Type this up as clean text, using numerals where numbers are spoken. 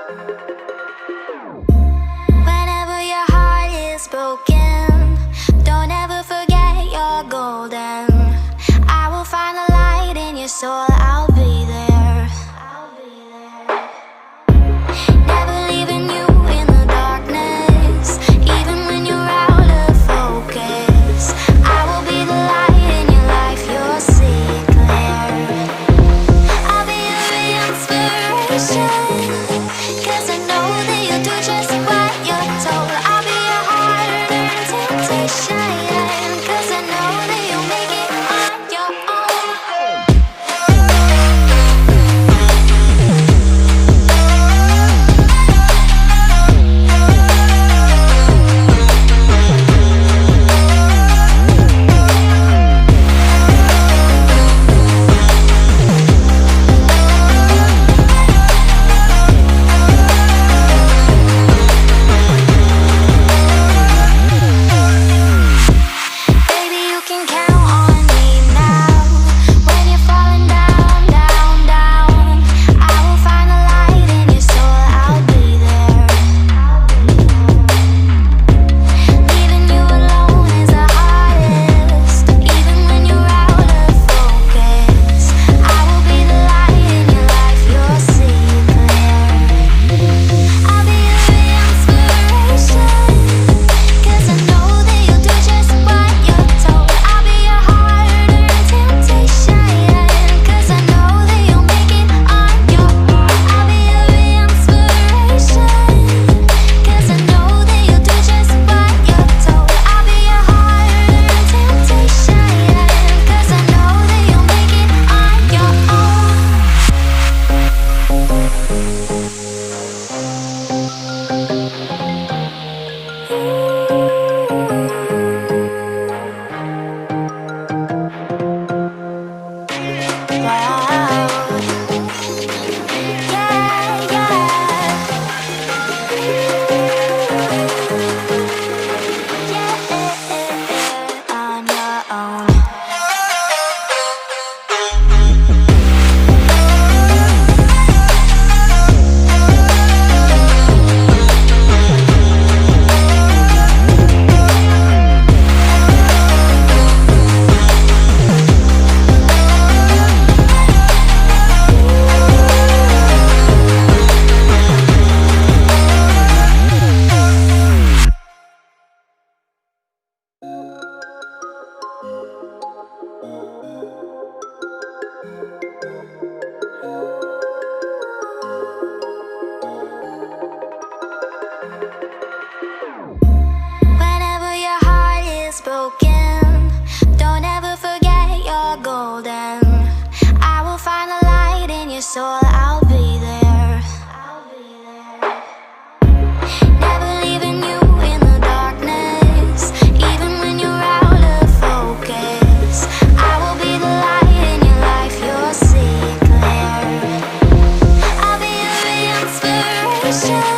Whenever your heart is broken, don't ever forget you're golden. I will find the light in your soul, I'll be there. Never leaving you in the darkness, even when you're out of focus. I will be the light in your life, you'll see it clear. I'll be your inspiration, 'cause I know that you'll do just what you're told. I'll be your hard-earned temptation, 'cause I know that you'll make it on your own. Baby, you can count on me now. When you're falling down, down, down, I will find the light in your soul, I'll be there. Leaving you alone is the hardest, even when you're out of focus. I will be the light in your life, you'll see it clear. I'll be your inspiration, 'cause I know that you'll do just what you're told. I'll be your hard-earned temptation, 'cause I know that you'll make it on your own. I'll be your inspiration, 'cause I know that you'll do just what you're told. I'll be your hard-earned temptation, 'cause I know that you'll make it on your own. On your own. Whenever your heart is broken, don't ever forget you're golden. I will find the light in your soul, I'll be there. Never leaving you in the darkness, even when you're out of focus. I will be the light in your life, you'll see it clear. I'll be your inspiration,